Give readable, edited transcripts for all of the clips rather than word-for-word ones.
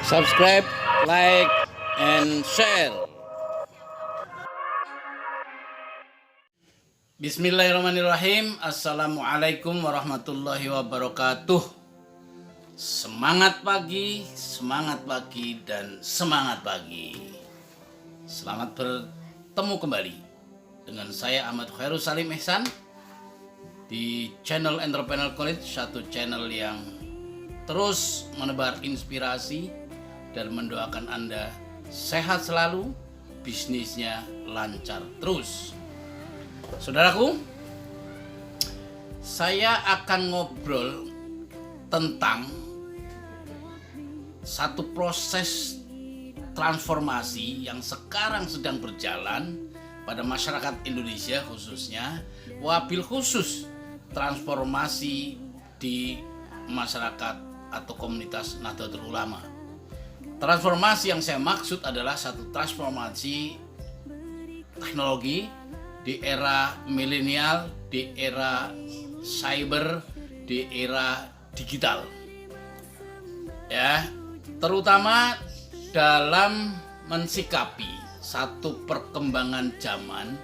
Subscribe, like, and share. Bismillahirrahmanirrahim. Assalamualaikum warahmatullahi wabarakatuh. Semangat pagi, dan semangat pagi. Selamat bertemu kembali dengan saya Ahmad Khairul Salim Ihsan di channel Entrepreneur College, satu channel yang terus menebar inspirasi dan mendoakan Anda sehat selalu, bisnisnya lancar terus. Saudaraku, saya akan ngobrol tentang satu proses transformasi yang sekarang sedang berjalan pada masyarakat Indonesia, khususnya wabil khusus transformasi di masyarakat atau komunitas Nahdlatul Ulama. Transformasi yang saya maksud adalah satu transformasi teknologi di era milenial, di era cyber, di era digital. Ya, terutama dalam mensikapi satu perkembangan zaman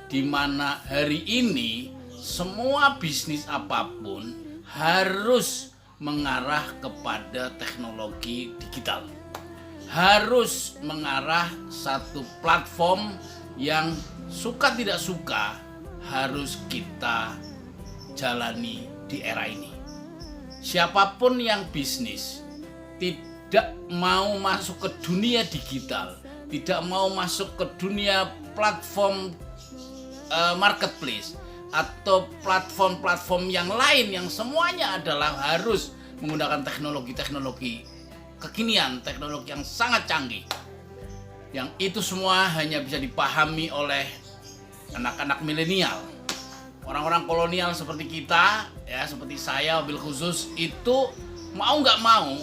di mana hari ini semua bisnis apapun harus mengarah kepada teknologi digital. Harus mengarah satu platform yang suka tidak suka harus kita jalani di era ini. Siapapun yang bisnis tidak mau masuk ke dunia digital, tidak mau masuk ke dunia platform marketplace atau platform-platform yang lain yang semuanya adalah harus menggunakan teknologi-teknologi kekinian, teknologi yang sangat canggih, yang itu semua hanya bisa dipahami oleh anak-anak milenial, orang-orang kolonial seperti kita, ya seperti saya wabil khusus, itu mau nggak mau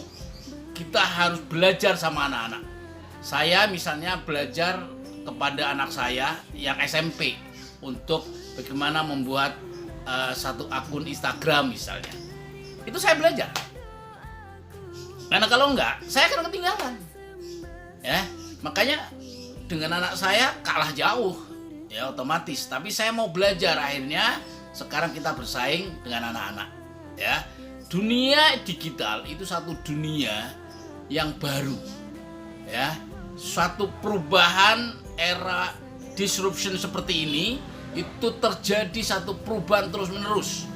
kita harus belajar sama anak-anak. Saya misalnya belajar kepada anak saya yang SMP untuk bagaimana membuat satu akun Instagram misalnya. Itu saya belajar. Karena kalau enggak, saya akan ketinggalan. Ya, makanya dengan anak saya kalah jauh, ya otomatis. Tapi saya mau belajar, akhirnya sekarang kita bersaing dengan anak-anak. Ya, dunia digital itu satu dunia yang baru. Ya, suatu perubahan era disruption seperti ini itu terjadi satu perubahan terus-menerus.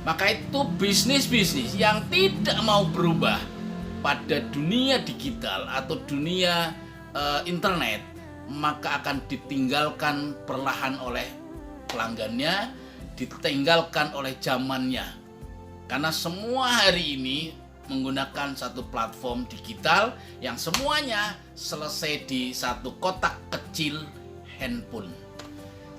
Maka itu bisnis-bisnis yang tidak mau berubah pada dunia digital atau dunia internet, maka akan ditinggalkan perlahan oleh pelanggannya, ditinggalkan oleh zamannya. Karena semua hari ini menggunakan satu platform digital yang semuanya selesai di satu kotak kecil handphone.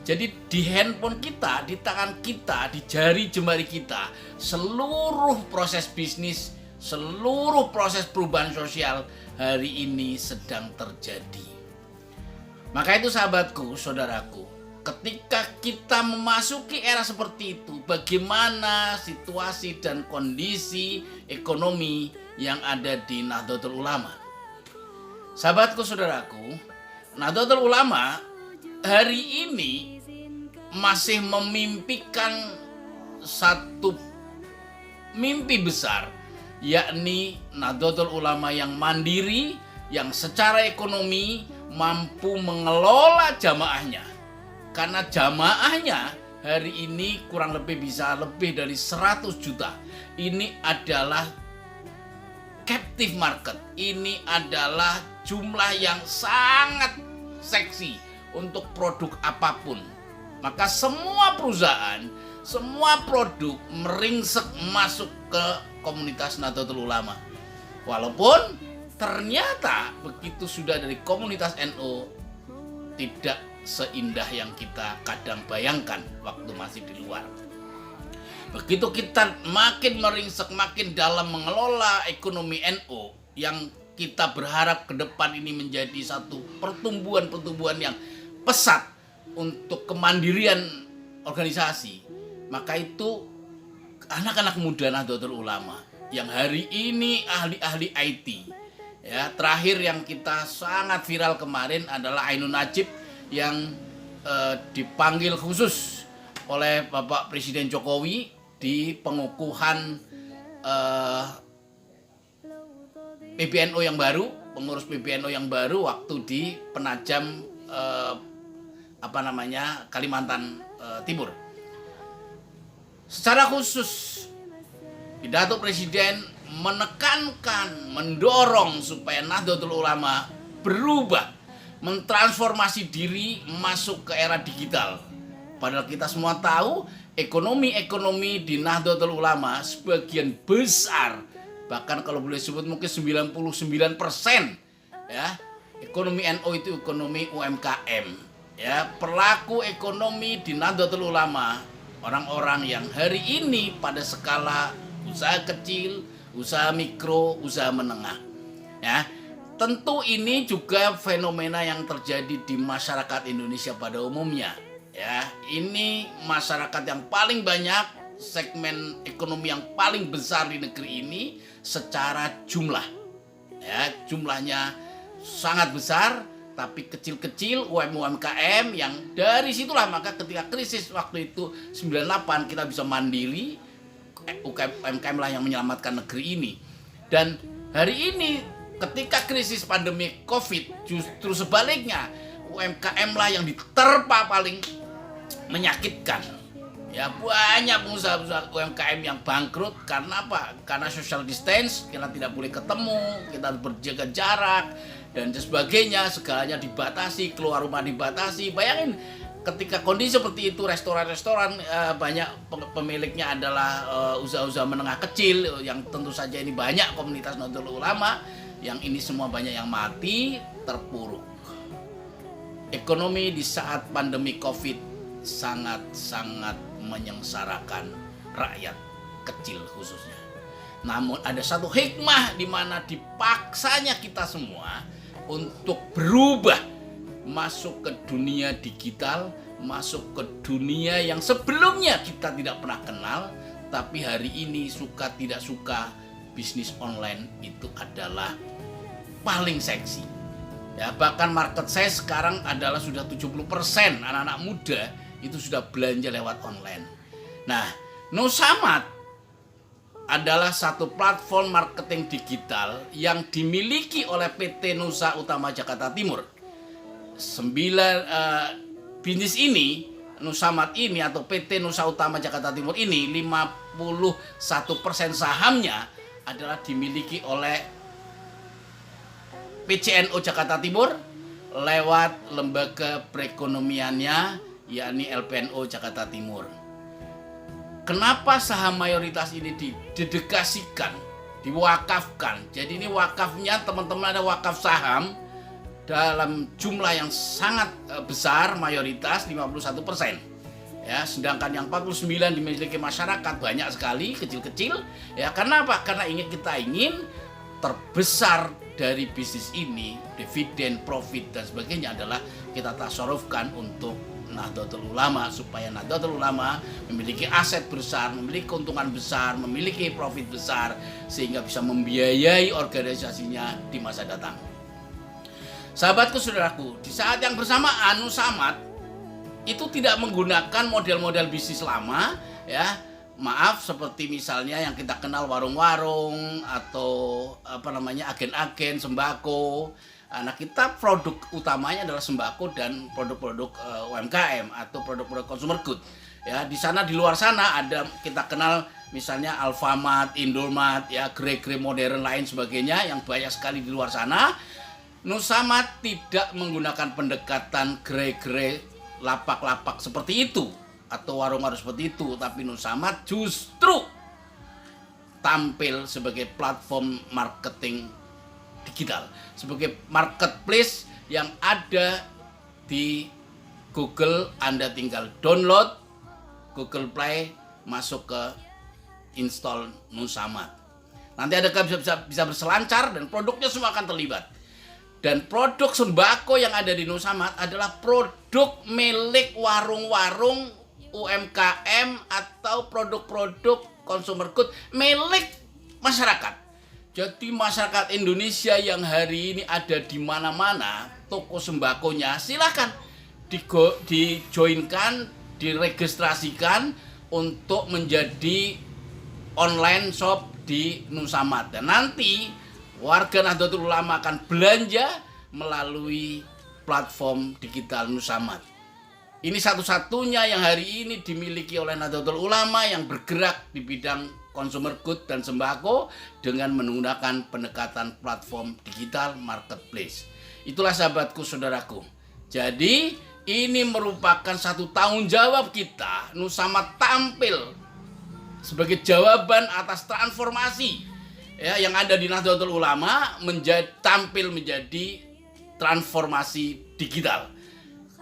Jadi di handphone kita, di tangan kita, di jari jemari kita, seluruh proses bisnis, seluruh proses perubahan sosial hari ini sedang terjadi. Maka itu sahabatku, saudaraku, ketika kita memasuki era seperti itu, bagaimana situasi dan kondisi ekonomi yang ada di Nahdlatul Ulama? Sahabatku, saudaraku, Nahdlatul Ulama hari ini masih memimpikan satu mimpi besar, yakni Nahdlatul Ulama yang mandiri, yang secara ekonomi mampu mengelola jamaahnya. Karena jamaahnya hari ini kurang lebih bisa lebih dari 100 juta. Ini adalah captive market. Ini adalah jumlah yang sangat seksi untuk produk apapun. Maka semua perusahaan, semua produk meringsek masuk ke komunitas Nahdlatul Ulama. Walaupun ternyata begitu sudah dari komunitas NU tidak seindah yang kita kadang bayangkan waktu masih di luar. Begitu kita makin meringsek, makin dalam mengelola ekonomi NU, yang kita berharap ke depan ini menjadi satu pertumbuhan yang pesat untuk kemandirian organisasi, maka itu anak-anak muda Nahdlatul Ulama yang hari ini ahli-ahli IT, Ya, terakhir yang kita sangat viral kemarin adalah Ainun Najib yang dipanggil khusus oleh Bapak Presiden Jokowi di pengukuhan PBNU yang baru, pengurus PBNU yang baru waktu di Penajam Kalimantan Timur. Secara khusus pidato Presiden menekankan, mendorong supaya Nahdlatul Ulama berubah, mentransformasi diri masuk ke era digital. Padahal kita semua tahu ekonomi di Nahdlatul Ulama sebagian besar, bahkan kalau boleh sebut mungkin 99% ya, ekonomi NU itu ekonomi UMKM. Ya, pelaku ekonomi di Nahdlatul Ulama orang-orang yang hari ini pada skala usaha kecil, usaha mikro, usaha menengah. Ya, tentu ini juga fenomena yang terjadi di masyarakat Indonesia pada umumnya. Ya, ini masyarakat yang paling banyak, segmen ekonomi yang paling besar di negeri ini secara jumlah. Ya, jumlahnya sangat besar, tapi kecil-kecil UMKM yang dari situlah maka ketika krisis waktu itu 98 kita bisa mandiri. UMKM lah yang menyelamatkan negeri ini. Dan hari ini ketika krisis pandemi COVID justru sebaliknya UMKM lah yang diterpa paling menyakitkan. Ya, banyak pengusaha UMKM yang bangkrut karena apa? Karena social distance, kita tidak boleh ketemu, kita berjaga jarak dan sebagainya, segalanya dibatasi, keluar rumah dibatasi. Bayangin ketika kondisi seperti itu, restoran-restoran banyak pemiliknya adalah usaha-usaha menengah kecil yang tentu saja ini banyak komunitas Nahdlatul Ulama, yang ini semua banyak yang mati, terpuruk. Ekonomi di saat pandemi COVID sangat-sangat menyengsarakan rakyat kecil khususnya. Namun ada satu hikmah di mana dipaksanya kita semua untuk berubah, masuk ke dunia digital, masuk ke dunia yang sebelumnya kita tidak pernah kenal, tapi hari ini suka tidak suka bisnis online itu adalah paling seksi. Ya, bahkan market saya sekarang adalah sudah 70% anak-anak muda itu sudah belanja lewat online. Nah, Nusamat adalah satu platform marketing digital yang dimiliki oleh PT Nusa Utama Jakarta Timur. 9 bisnis ini, Nusamat ini atau PT Nusa Utama Jakarta Timur ini 51% sahamnya adalah dimiliki oleh PCNO Jakarta Timur lewat lembaga perekonomiannya yakni LPNO Jakarta Timur. Kenapa saham mayoritas ini didedikasikan, diwakafkan? Jadi ini wakafnya teman-teman, ada wakaf saham dalam jumlah yang sangat besar, mayoritas 51%. Ya, sedangkan yang 49 dimiliki masyarakat banyak sekali, kecil-kecil. Ya, karena apa? Karena kita ingin terbesar dari bisnis ini, dividen, profit dan sebagainya adalah kita tasarufkan untuk Nahdlatul Ulama, supaya Nahdlatul Ulama memiliki aset besar, memiliki keuntungan besar, memiliki profit besar, sehingga bisa membiayai organisasinya di masa datang. Sahabatku, saudaraku, di saat yang bersamaan Nusamat itu tidak menggunakan model-model bisnis lama, ya. Maaf, seperti misalnya yang kita kenal warung-warung atau agen-agen sembako. Nah, kita produk utamanya adalah sembako dan produk-produk UMKM atau produk-produk consumer good. Ya, di sana, di luar sana ada kita kenal misalnya Alfamart, Indomaret, ya, gerai-gerai modern lain sebagainya yang banyak sekali di luar sana. Nusamat tidak menggunakan pendekatan gerai-gerai lapak-lapak seperti itu atau warung-warung seperti itu, tapi Nusamat justru tampil sebagai platform marketing digital, sebagai marketplace yang ada di Google. Anda tinggal download Google Play, masuk ke install Nusamat. Nanti Anda bisa berselancar dan produknya semua akan terlibat. Dan produk sembako yang ada di Nusamat adalah produk milik warung-warung UMKM atau produk-produk consumer good milik masyarakat. Jadi masyarakat Indonesia yang hari ini ada di mana-mana, toko sembakonya silakan dijoinkan, diregistrasikan untuk menjadi online shop di Nusamad. Dan nanti warga Nahdlatul Ulama akan belanja melalui platform digital Nusamad. Ini satu-satunya yang hari ini dimiliki oleh Nahdlatul Ulama yang bergerak di bidang consumer good dan sembako dengan menggunakan pendekatan platform digital marketplace. Itulah sahabatku, saudaraku. Jadi ini merupakan satu tanggung jawab kita. Nusamad tampil sebagai jawaban atas transformasi ya yang ada di Nahdlatul Ulama, tampil menjadi transformasi digital.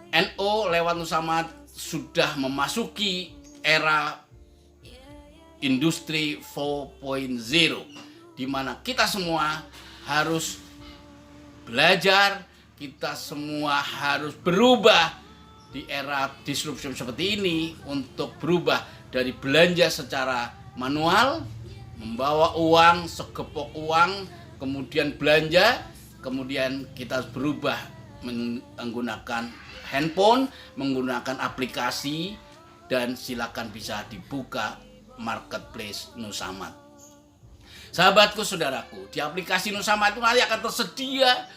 NU lewat Nusamad sudah memasuki era industri 4.0 di mana kita semua harus belajar, kita semua harus berubah di era disruption seperti ini untuk berubah dari belanja secara manual, membawa uang, segepok uang, kemudian belanja, kemudian kita harus berubah menggunakan handphone, menggunakan aplikasi, dan silakan bisa dibuka marketplace Nusamad. Sahabatku, saudaraku, di aplikasi Nusamad itu nanti akan tersedia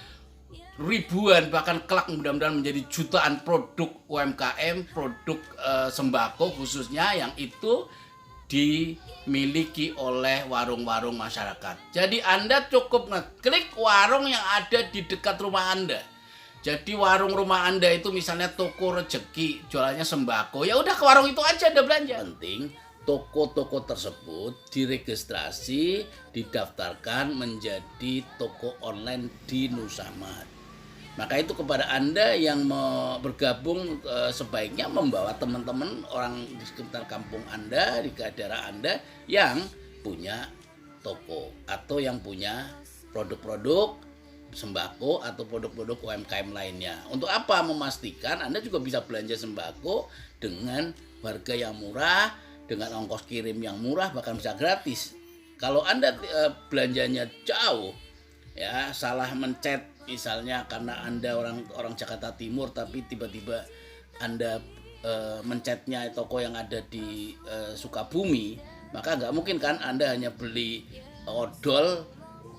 ribuan, bahkan kelak mudah-mudahan menjadi jutaan produk UMKM, produk sembako khususnya yang itu dimiliki oleh warung-warung masyarakat. Jadi Anda cukup ngeklik warung yang ada di dekat rumah Anda. Jadi warung rumah Anda itu misalnya toko rezeki, jualannya sembako, ya udah ke warung itu aja Anda belanja. Penting toko-toko tersebut diregistrasi, didaftarkan menjadi toko online di Nusamad. Maka itu kepada Anda yang mau bergabung sebaiknya membawa teman-teman orang di sekitar kampung Anda, di daerah Anda yang punya toko atau yang punya produk-produk sembako atau produk-produk UMKM lainnya. Untuk apa? Memastikan Anda juga bisa belanja sembako dengan harga yang murah, dengan ongkos kirim yang murah, bahkan bisa gratis. Kalau Anda belanjanya jauh, ya salah mencet misalnya karena Anda orang Jakarta Timur tapi tiba-tiba Anda mencetnya toko yang ada di Sukabumi, maka nggak mungkin kan Anda hanya beli odol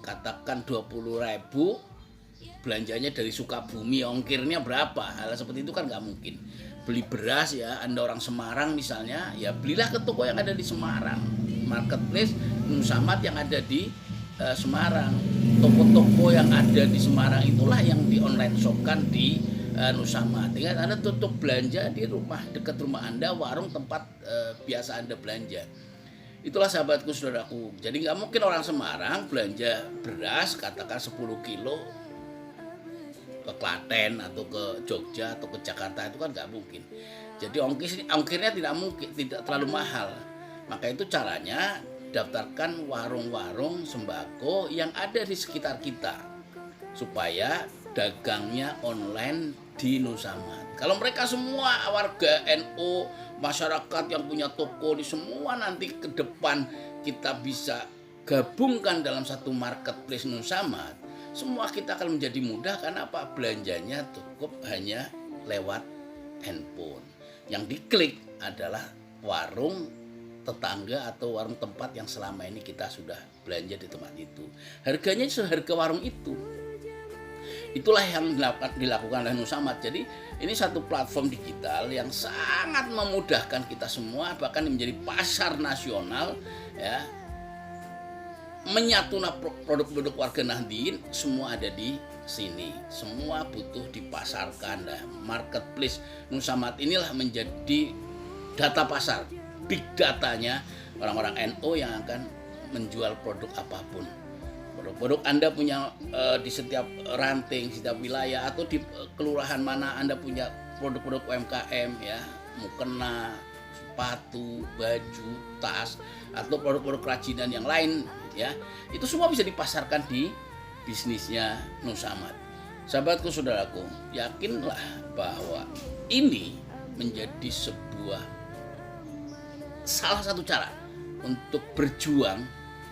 katakan 20.000, belanjanya dari Sukabumi, ongkirnya berapa? Hal seperti itu kan nggak mungkin. Beli beras ya, Anda orang Semarang misalnya, ya belilah ke toko yang ada di Semarang, marketplace Nusamad yang ada di Semarang. Toko-toko yang ada di Semarang itulah yang di online shopkan di Nusamad. Tinggal Anda tutup belanja di rumah, dekat rumah Anda, warung tempat biasa Anda belanja. Itulah sahabatku, saudaraku. Jadi nggak mungkin orang Semarang belanja beras katakan 10 kilo ke Klaten atau ke Jogja atau ke Jakarta, itu kan nggak mungkin. Jadi ongkirnya tidak terlalu mahal. Maka itu caranya daftarkan warung-warung sembako yang ada di sekitar kita supaya dagangnya online di Nusamad. Kalau mereka semua warga NU, masyarakat yang punya toko di semua nanti ke depan kita bisa gabungkan dalam satu marketplace Nusamad, semua kita akan menjadi mudah. Karena apa? Belanjanya cukup hanya lewat handphone. Yang diklik adalah warung tetangga atau warung tempat yang selama ini kita sudah belanja di tempat itu. Harganya seharga warung itu. Itulah yang dilakukan oleh Nusamad. Jadi ini satu platform digital yang sangat memudahkan kita semua, bahkan menjadi pasar nasional ya. Menyatuna produk-produk warga Nahdien semua ada di sini. Semua butuh dipasarkan. Nah, marketplace Nusamad inilah menjadi data pasar, big datanya orang-orang NU yang akan menjual produk apapun. Produk-produk Anda punya di setiap ranting, setiap wilayah atau di kelurahan mana Anda punya produk-produk UMKM ya, mukena, sepatu, baju, tas atau produk-produk kerajinan yang lain ya, itu semua bisa dipasarkan di bisnisnya Nusamad. Sahabatku, saudaraku, yakinlah bahwa ini menjadi sebuah salah satu cara untuk berjuang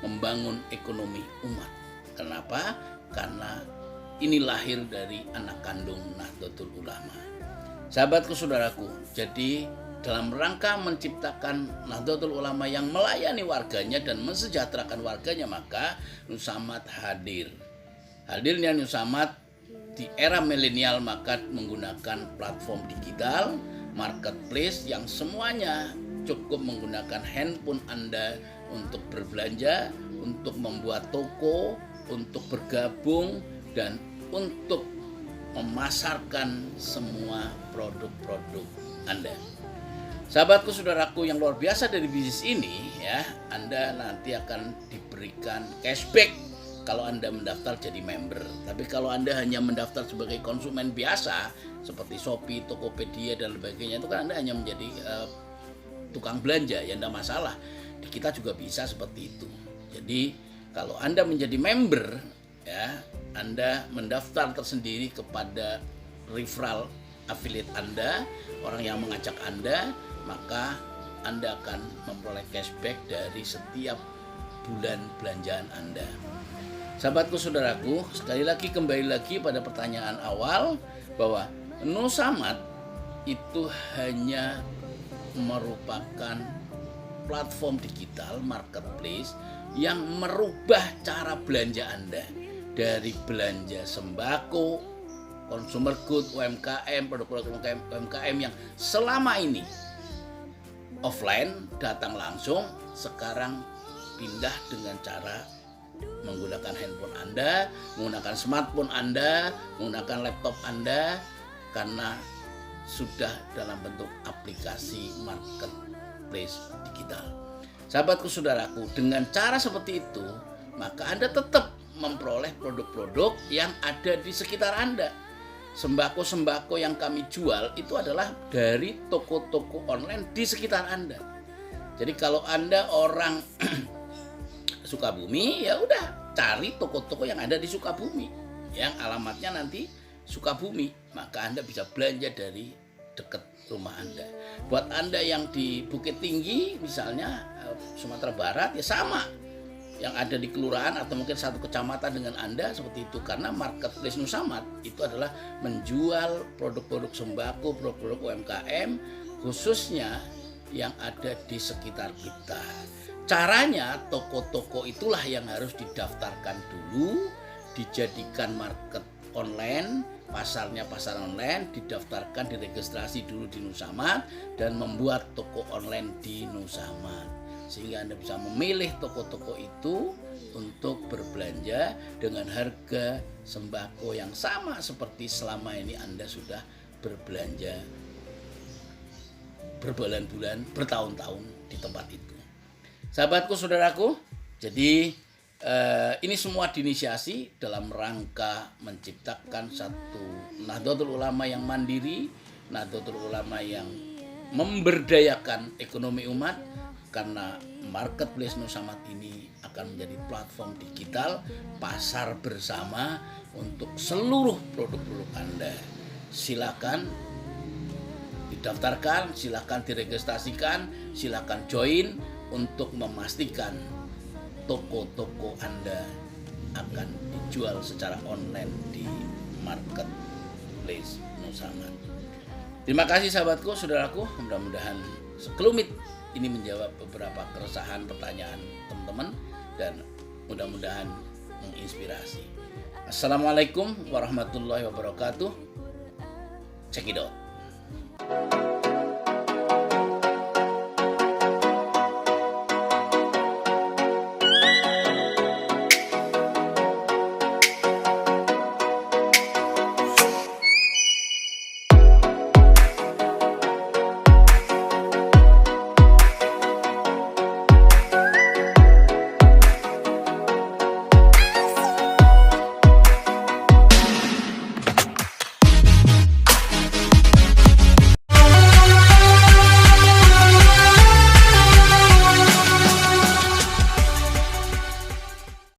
membangun ekonomi umat. Kenapa? Karena ini lahir dari anak kandung Nahdlatul Ulama. Sahabatku, saudaraku, jadi dalam rangka menciptakan Nahdlatul Ulama yang melayani warganya dan mensejahterakan warganya, maka Nusamat hadir. Hadirnya Nusamat di era milenial maka menggunakan platform digital, marketplace yang semuanya cukup menggunakan handphone Anda untuk berbelanja, untuk membuat toko, untuk bergabung, dan untuk memasarkan semua produk-produk Anda. Sahabatku, saudaraku yang luar biasa dari bisnis ini, ya, Anda nanti akan diberikan cashback kalau Anda mendaftar jadi member. Tapi kalau Anda hanya mendaftar sebagai konsumen biasa seperti Shopee, Tokopedia dan sebagainya, itu kan Anda hanya menjadi tukang belanja, ya tidak masalah. Di kita juga bisa seperti itu. Jadi kalau Anda menjadi member, ya, Anda mendaftar tersendiri kepada referral affiliate Anda, orang yang mengajak Anda, maka Anda akan memperoleh cashback dari setiap bulan belanjaan Anda. Sahabatku, saudaraku, sekali lagi kembali lagi pada pertanyaan awal bahwa Nusamat itu hanya merupakan platform digital marketplace yang merubah cara belanja Anda dari belanja sembako, consumer good, UMKM, produk-produk UMKM yang selama ini offline datang langsung, sekarang pindah dengan cara menggunakan handphone Anda, menggunakan smartphone Anda, menggunakan laptop Anda, karena sudah dalam bentuk aplikasi marketplace digital. Sahabatku, saudaraku, dengan cara seperti itu, maka Anda tetap memperoleh produk-produk yang ada di sekitar Anda. Sembako-sembako yang kami jual itu adalah dari toko-toko online di sekitar Anda. Jadi kalau Anda orang Sukabumi, ya udah cari toko-toko yang ada di Sukabumi, yang alamatnya nanti Sukabumi, maka Anda bisa belanja dari dekat rumah Anda. Buat Anda yang di Bukit Tinggi, misalnya Sumatera Barat, ya sama, yang ada di kelurahan atau mungkin satu kecamatan dengan Anda seperti itu, karena marketplace Nusamat itu adalah menjual produk-produk sembako, produk-produk UMKM khususnya yang ada di sekitar kita. Caranya, toko-toko itulah yang harus didaftarkan dulu, dijadikan market online, pasarnya pasar online, didaftarkan, diregistrasi dulu di Nusamat dan membuat toko online di Nusamat. Sehingga Anda bisa memilih toko-toko itu untuk berbelanja dengan harga sembako yang sama seperti selama ini Anda sudah berbelanja berbulan-bulan, bertahun-tahun di tempat itu. Sahabatku, saudaraku, jadi ini semua diinisiasi dalam rangka menciptakan satu Nahdlatul Ulama yang mandiri, Nahdlatul Ulama yang memberdayakan ekonomi umat, karena marketplace Nusamat ini akan menjadi platform digital pasar bersama untuk seluruh produk-produk Anda. Silakan didaftarkan, silakan diregistrasikan, silakan join untuk memastikan toko-toko Anda akan dijual secara online di marketplace Nusamat. Terima kasih sahabatku, saudaraku, mudah-mudahan sekelumit ini menjawab beberapa keresahan pertanyaan teman-teman dan mudah-mudahan menginspirasi. Assalamualaikum warahmatullahi wabarakatuh. Check it out.